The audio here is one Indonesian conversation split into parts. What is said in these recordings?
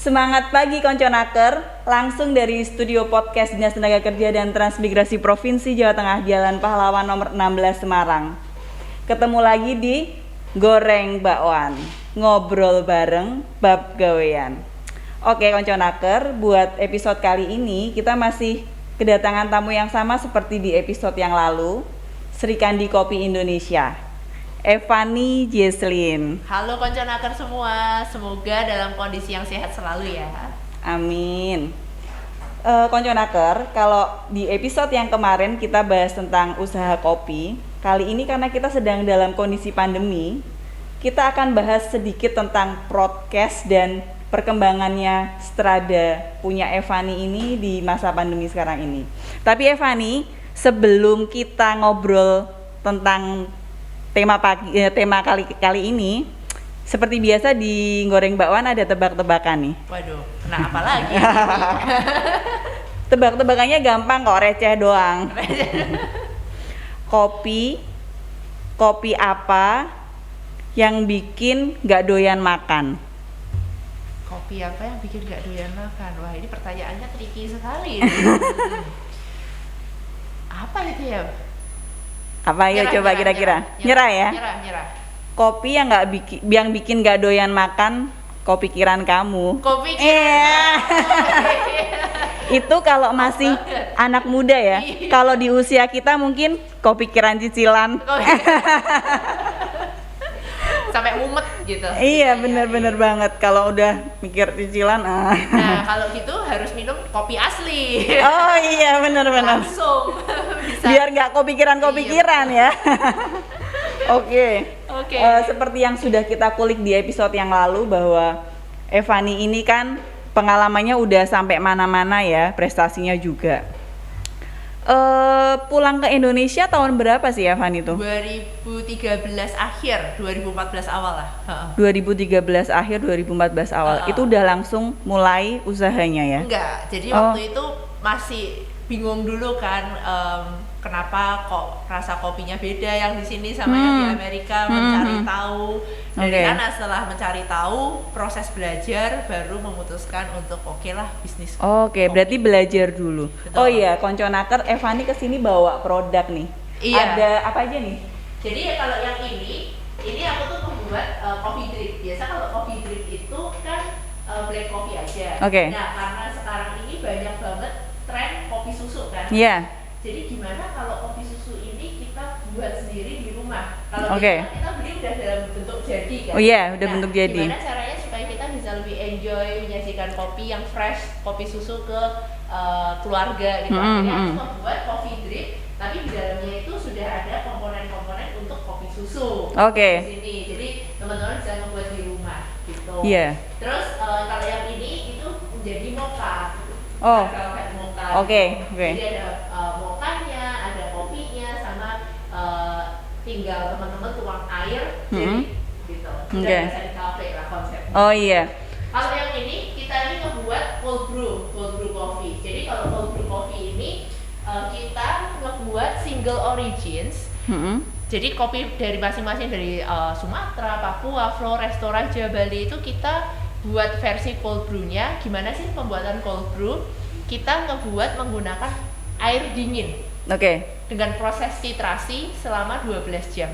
Semangat pagi Konconaker, langsung dari studio podcast Dinas Tenaga Kerja dan Transmigrasi Provinsi Jawa Tengah, Jalan Pahlawan nomor 16 Semarang. Ketemu lagi di Goreng Bakwan, ngobrol bareng bab gawean. Oke Konconaker, buat episode kali ini kita masih kedatangan tamu yang sama seperti di episode yang lalu, Sri Kandi Kopi Indonesia, Evani Jesslyn. Halo Konconaker semua, semoga dalam kondisi yang sehat selalu ya. Amin. Konconaker, kalau di episode yang kemarin kita bahas tentang usaha kopi, kali ini karena kita sedang dalam kondisi pandemi, kita akan bahas sedikit tentang podcast dan perkembangannya Strada punya Evani ini di masa pandemi sekarang ini. Tapi Evani, sebelum kita ngobrol tentang tema kali ini, seperti biasa di Goreng Bakwan ada tebak-tebakan nih. Waduh, kenapa lagi? Tebak-tebakannya gampang kok, receh doang. Kopi apa yang bikin gak doyan makan? Kopi apa yang bikin gak doyan makan? Wah, ini pertanyaannya tricky sekali. Apa itu ya? Apa ya, coba kira-kira? Nyerah ya? Nyerah. Kopi yang bikin gak doyan makan, kopi pikiran kamu. Kopi pikiran. Itu kalau masih anak muda ya. Kalau di usia kita mungkin kopi pikiran cicilan. Sampai mumet gitu. Iya, bener banget. Kalau udah mikir cicilan, Nah, kalau gitu harus minum kopi asli. Oh iya, bener. Langsung. Bisa. Biar nggak kopi-pikiran ya. Oke. Seperti yang sudah kita kulik di episode yang lalu bahwa Evani ini kan pengalamannya udah sampai mana-mana ya, prestasinya juga. Pulang ke Indonesia tahun berapa sih Evani itu? 2013 akhir, 2014 awal lah. 2013 akhir, 2014 awal. Itu udah langsung mulai usahanya ya? Enggak, jadi waktu itu masih bingung dulu kan, kenapa kok rasa kopinya beda yang di sini sama yang di Amerika, mencari tahu. Dari sana setelah mencari tahu, proses belajar baru memutuskan untuk oke lah bisnis. Oke, berarti belajar dulu. Betul. Oh iya, Konconaker, Evani kesini bawa produk nih. Iya. Ada apa aja nih? Jadi kalau yang ini aku tuh membuat coffee drip. Biasa kalau coffee drip itu kan black coffee aja. Oke. Nah, karena sekarang ini banyak banget tren kopi susu kan. Iya. Yeah. Jadi gimana kalau kopi susu ini kita buat sendiri di rumah? Kalau kita beli udah dalam bentuk jadi kan? Oh iya, udah bentuk jadi. Gimana caranya supaya kita bisa lebih enjoy menyajikan kopi yang fresh, kopi susu ke keluarga gitu. Akhirnya aku membuat coffee drip, tapi di dalamnya itu sudah ada komponen-komponen untuk kopi susu. Oke. Di sini. Jadi teman-teman bisa membuat di rumah gitu. Iya. Yeah. Terus kalau yang ini itu menjadi mocha. Oh. Mocha. Oke. Jadi ada mokanya, ada kopinya, sama tinggal teman-teman tuang air, jadi gitu. Sudah biasa di kafe lah konsepnya. Oh iya. Kalau yang ini kita ini membuat cold brew coffee. Jadi kalau cold brew coffee ini kita membuat single origins. Jadi kopi dari masing-masing dari Sumatera, Papua, Flores, Toraja, Bali itu kita buat versi cold brew-nya. Gimana sih pembuatan cold brew? Kita ngebuat menggunakan air dingin. Oke. Dengan proses titrasi selama 12 jam.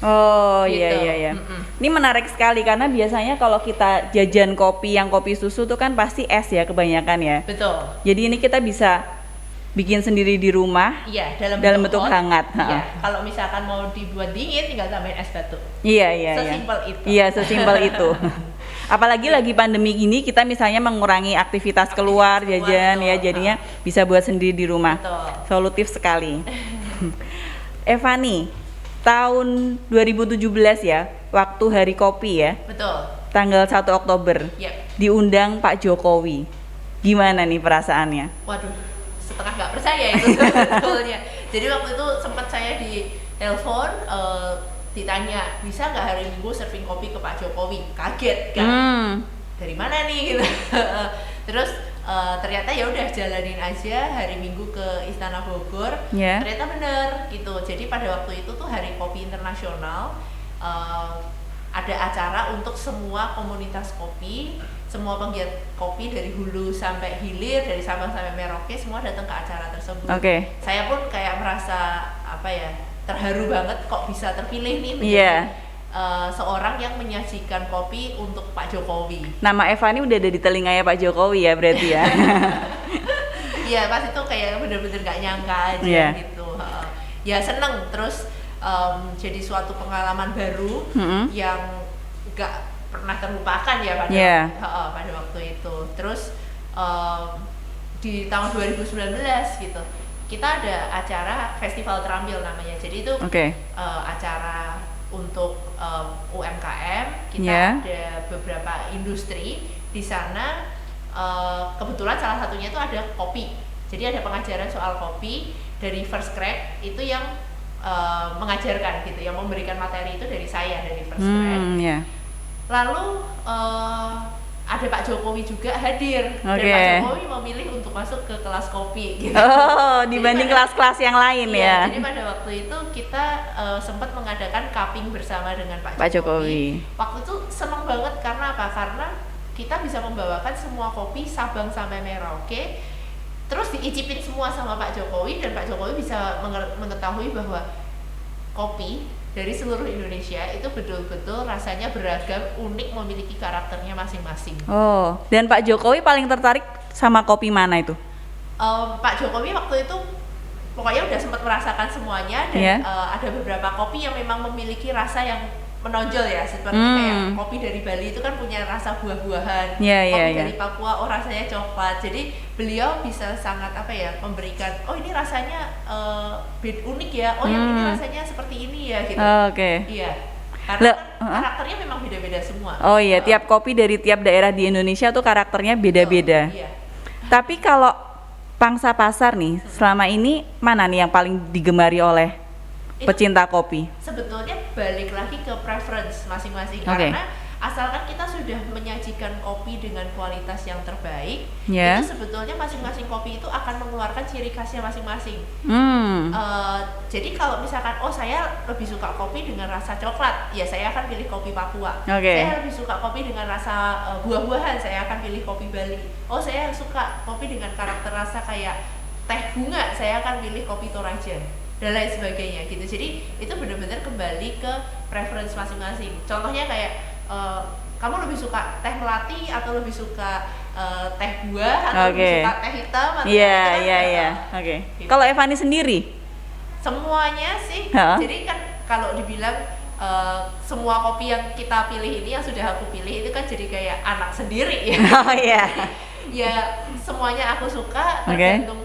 Oh gitu. Iya. Ini menarik sekali karena biasanya kalau kita jajan kopi yang kopi susu tuh kan pasti es ya kebanyakan ya. Betul. Jadi ini kita bisa bikin sendiri di rumah. Iya, dalam bentuk hangat. Iya. Kalau misalkan mau dibuat dingin tinggal tambahin es batu. Iya. Sesimpel itu. Iya, sesimpel itu. Apalagi lagi pandemi gini kita misalnya mengurangi aktivitas keluar jajan ya, jadinya bisa buat sendiri di rumah. Betul. Solutif sekali. Evani, tahun 2017 ya, waktu Hari Kopi ya. Betul. Tanggal 1 Oktober. Yep. Diundang Pak Jokowi. Gimana nih perasaannya? Waduh, setengah nggak percaya itu sebetulnya. Jadi waktu itu sempat saya di telepon, ditanya bisa nggak hari Minggu serving kopi ke Pak Jokowi. Kaget kan? Dari mana nih gitu. Terus ternyata ya udah jalanin aja hari Minggu ke Istana Bogor. Ternyata bener gitu. Jadi pada waktu itu tuh Hari Kopi Internasional, ada acara untuk semua komunitas kopi, semua penggiat kopi dari hulu sampai hilir, dari Sabang sampai Merauke, semua datang ke acara tersebut. Saya pun kayak merasa terharu banget kok bisa terpilih nih menjadi seorang yang menyajikan kopi untuk Pak Jokowi. Nama Evani udah ada di telinganya Pak Jokowi ya berarti ya. Iya, pas itu kayak bener-bener gak nyangka aja gitu. Ya seneng, terus jadi suatu pengalaman baru yang gak pernah terlupakan ya pada waktu itu. Terus di tahun 2019 gitu kita ada acara Festival Terampil namanya. Jadi itu acara untuk UMKM. Kita ada beberapa industri di sana. Kebetulan salah satunya itu ada kopi. Jadi ada pengajaran soal kopi dari First Crack, itu yang mengajarkan gitu, yang memberikan materi itu dari saya, dari First Crack. Lalu ada Pak Jokowi juga hadir, dan Pak Jokowi memilih untuk masuk ke kelas kopi gitu. Dibanding kelas-kelas yang lain ya. Jadi pada waktu itu kita sempat mengadakan cupping bersama dengan Pak Jokowi. Waktu itu senang banget karena apa? Karena kita bisa membawakan semua kopi Sabang sampai Merauke, terus diicipin semua sama Pak Jokowi, dan Pak Jokowi bisa mengetahui bahwa kopi dari seluruh Indonesia itu betul-betul rasanya beragam, unik, memiliki karakternya masing-masing. Dan Pak Jokowi paling tertarik sama kopi mana itu? Pak Jokowi waktu itu pokoknya udah sempat merasakan semuanya, dan ada beberapa kopi yang memang memiliki rasa yang menonjol ya, seperti kayak kopi dari Bali itu kan punya rasa buah-buahan, kopi dari Papua rasanya coklat. Jadi beliau bisa sangat memberikan, ini rasanya unik ya, yang ini rasanya seperti ini ya gitu. Iya, karena karakternya memang beda-beda semua. Tiap kopi dari tiap daerah di Indonesia tuh karakternya beda-beda. Tapi kalau pangsa pasar nih, selama ini mana nih yang paling digemari oleh pecinta kopi? Sebetulnya balik lagi ke preference masing-masing, karena asalkan kita sudah menyajikan kopi dengan kualitas yang terbaik, itu sebetulnya masing-masing kopi itu akan mengeluarkan ciri khasnya masing-masing. Jadi kalau misalkan saya lebih suka kopi dengan rasa coklat, ya saya akan pilih kopi Papua. Saya lebih suka kopi dengan rasa buah-buahan, saya akan pilih kopi Bali. Saya suka kopi dengan karakter rasa kayak teh bunga, saya akan pilih kopi Toraja, dan lain sebagainya gitu. Jadi itu benar-benar kembali ke preference masing-masing. Contohnya kayak kamu lebih suka teh melati atau lebih suka teh buah atau lebih suka teh hitam atau gitu. Kalau Evani sendiri? Semuanya sih. Jadi kan kalau dibilang semua kopi yang kita pilih ini, yang sudah aku pilih itu kan jadi kayak anak sendiri ya. Ya semuanya aku suka, tergantung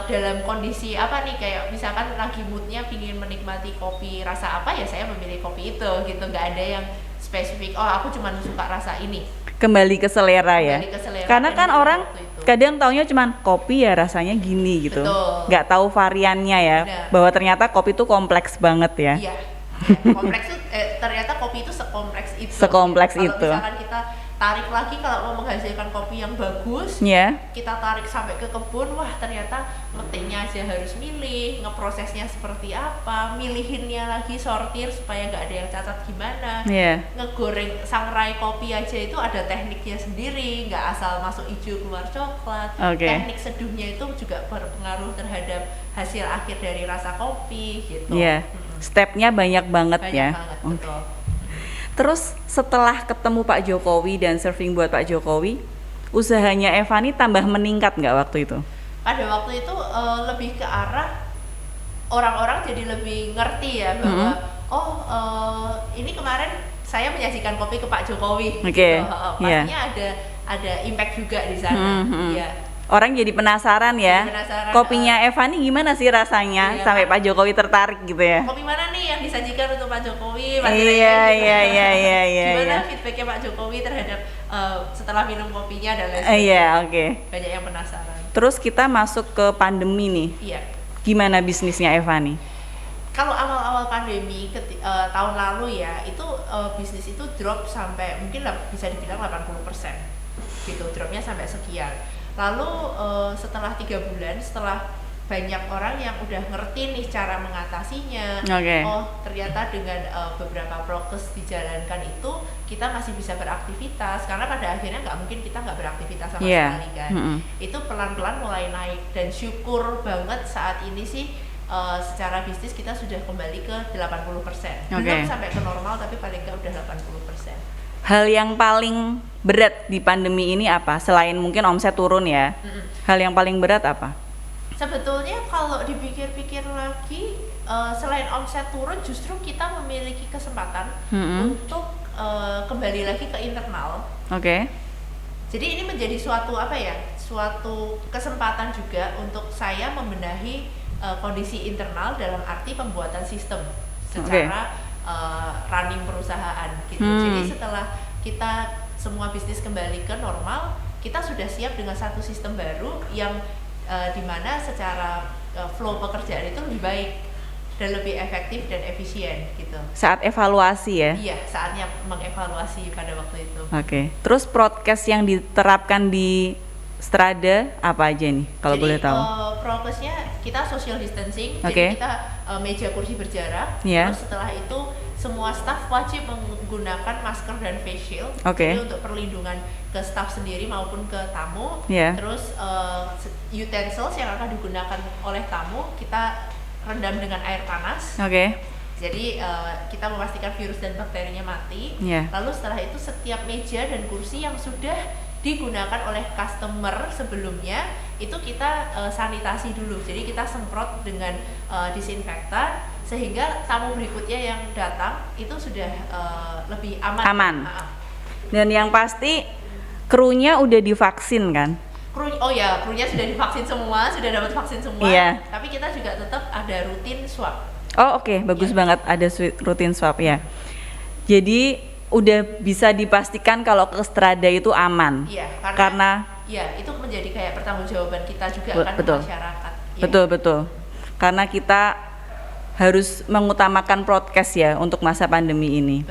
dalam kondisi apa nih, kayak misalkan lagi moodnya pingin menikmati kopi rasa apa, ya saya memilih kopi itu gitu. Nggak ada yang spesifik, aku cuma suka rasa ini. Kembali ke selera ya. Karena kan orang kadang taunya cuma kopi ya rasanya gini gitu. Nggak tahu variannya ya. Bahwa ternyata kopi itu kompleks banget ya. Iya. Kompleks itu ternyata kopi itu sekompleks itu. Kalau misalkan kita tarik lagi, kalau mau menghasilkan kopi yang bagus, kita tarik sampai ke kebun, ternyata metiknya aja harus milih, ngeprosesnya seperti apa, milihinnya lagi, sortir supaya nggak ada yang cacat gimana, ngegoreng sangrai kopi aja itu ada tekniknya sendiri, nggak asal masuk hijau keluar coklat. Teknik seduhnya itu juga berpengaruh terhadap hasil akhir dari rasa kopi gitu. Stepnya banyak banget. Betul. Terus setelah ketemu Pak Jokowi dan serving buat Pak Jokowi, usahanya Evani tambah meningkat nggak waktu itu? Pada waktu itu lebih ke arah orang-orang jadi lebih ngerti ya bahwa ini kemarin saya menyajikan kopi ke Pak Jokowi. Pastinya ada impact juga di sana. Orang jadi penasaran ya. Kopinya Evani gimana sih rasanya sampai Pak Jokowi tertarik gitu ya? Kopi mana nih yang disajikan untuk Pak Jokowi? Gimana feedbacknya Pak Jokowi terhadap setelah minum kopinya dan lain sebagainya? Banyak yang penasaran. Terus kita masuk ke pandemi nih. Gimana bisnisnya Evani? Kalau awal-awal pandemi tahun lalu ya, itu bisnis itu drop sampai mungkin bisa dibilang 80% gitu, dropnya sampai sekian. Lalu setelah 3 bulan setelah banyak orang yang udah ngerti nih cara mengatasinya. Oke. Oh, ternyata dengan beberapa prokes dijalankan itu kita masih bisa beraktivitas, karena pada akhirnya nggak mungkin kita nggak beraktivitas sama sekali kan. Itu pelan-pelan mulai naik, dan syukur banget saat ini sih secara bisnis kita sudah kembali ke 80%. Belum sampai ke normal, tapi paling nggak udah 80%. Hal yang paling berat di pandemi ini apa? Selain mungkin omset turun ya. Hal yang paling berat apa? Sebetulnya kalau dipikir-pikir lagi, selain omset turun, justru kita memiliki kesempatan untuk kembali lagi ke internal. Jadi ini menjadi suatu kesempatan juga untuk saya membenahi kondisi internal, dalam arti pembuatan sistem secara running perusahaan gitu. Jadi setelah kita semua bisnis kembali ke normal, kita sudah siap dengan satu sistem baru yang dimana secara flow pekerjaan itu lebih baik dan lebih efektif dan efisien gitu. Saat evaluasi ya? Iya, saatnya mengevaluasi pada waktu itu. Terus prokes yang diterapkan di Strada apa aja nih kalau boleh tahu? Prokesnya kita social distancing, jadi kita meja kursi berjarak. Terus setelah itu semua staf wajib menggunakan masker dan face shield, jadi untuk perlindungan ke staf sendiri maupun ke tamu. Terus utensils yang akan digunakan oleh tamu kita rendam dengan air panas. Jadi kita memastikan virus dan bakterinya mati. Lalu setelah itu setiap meja dan kursi yang sudah digunakan oleh customer sebelumnya itu kita sanitasi dulu. Jadi kita semprot dengan disinfektan sehingga tamu berikutnya yang datang itu sudah lebih aman. Dan yang pasti krunya udah divaksin kan? Krunya sudah divaksin semua, sudah dapat vaksin semua. Tapi kita juga tetap ada rutin swab. Bagus banget ada rutin swab ya. Jadi udah bisa dipastikan kalau ke Strada itu aman. Karena itu menjadi kayak pertanggungjawaban kita juga ke masyarakat. Betul. Karena kita harus mengutamakan prokes ya untuk masa pandemi ini.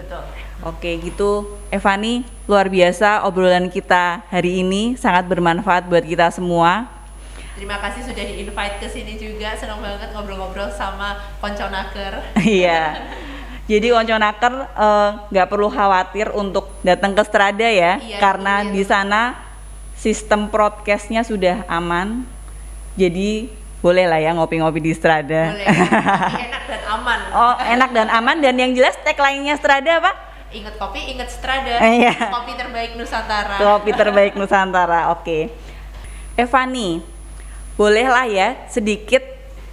Gitu, Evani, luar biasa obrolan kita hari ini, sangat bermanfaat buat kita semua. Terima kasih sudah di-invite ke sini juga, senang banget ngobrol-ngobrol sama Konconaker. Jadi Konconaker nggak perlu khawatir untuk datang ke Strada ya, karena di sana sistem prokesnya sudah aman. Jadi boleh lah ya ngopi-ngopi di Strada. Boleh, enak dan aman. Enak dan aman, dan yang jelas tagline-nya Strada apa? Ingat kopi, ingat Strada. Kopi terbaik Nusantara. Kopi terbaik Nusantara. Evani, bolehlah ya sedikit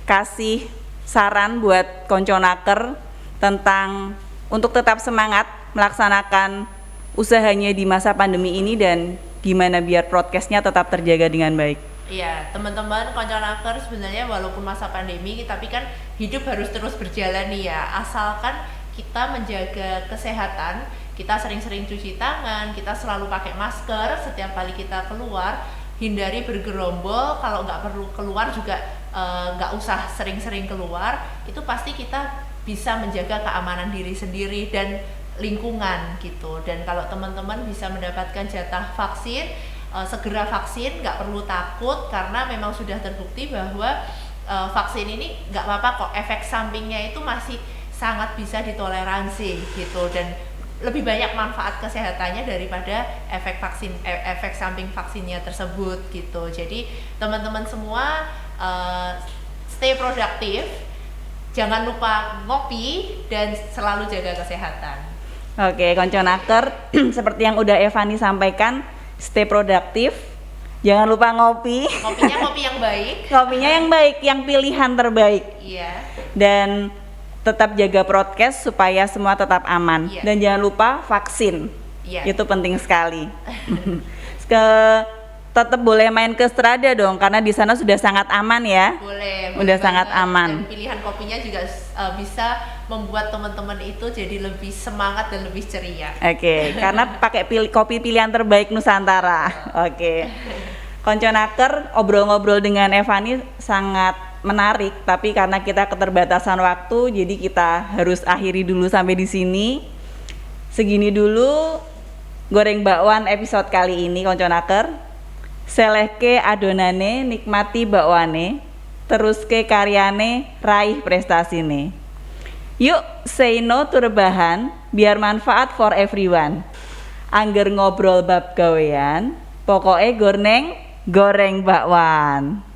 kasih saran buat Konconaker tentang untuk tetap semangat melaksanakan usahanya di masa pandemi ini dan gimana biar prokesnya tetap terjaga dengan baik. Teman-teman Konconaker, sebenarnya walaupun masa pandemi tapi kan hidup harus terus berjalan nih ya, asalkan kita menjaga kesehatan, kita sering-sering cuci tangan, kita selalu pakai masker setiap kali kita keluar, hindari bergerombol, kalau nggak perlu keluar juga nggak usah sering-sering keluar, itu pasti kita bisa menjaga keamanan diri sendiri dan lingkungan gitu. Dan kalau teman-teman bisa mendapatkan jatah vaksin, segera vaksin, nggak perlu takut, karena memang sudah terbukti bahwa vaksin ini nggak apa-apa kok, efek sampingnya itu masih sangat bisa ditoleransi gitu, dan lebih banyak manfaat kesehatannya daripada efek samping vaksinnya tersebut gitu. Jadi teman-teman semua stay produktif, jangan lupa ngopi dan selalu jaga kesehatan. Konconaker, seperti yang udah Evani sampaikan, stay produktif, jangan lupa ngopi. Kopinya kopi yang baik. Kopinya yang baik, yang pilihan terbaik. Dan tetap jaga prokes supaya semua tetap aman. Dan jangan lupa vaksin. Itu penting sekali. Tetap boleh main ke Strada dong, karena di sana sudah sangat aman ya. Boleh sangat aman. Dan pilihan kopinya juga bisa membuat teman-teman itu jadi lebih semangat dan lebih ceria. Karena pakai kopi pilihan terbaik Nusantara. Konconaker, obrol-ngobrol dengan Evani sangat menarik, tapi karena kita keterbatasan waktu, jadi kita harus akhiri dulu sampai di sini. Segini dulu goreng bakwan episode kali ini, Konconaker. Selehke adonane, nikmati bakwane. teruske karyane raih prestasine. Yuk say no to rebahan biar manfaat for everyone. Angger ngobrol bab gawean, pokoke goreng bakwan.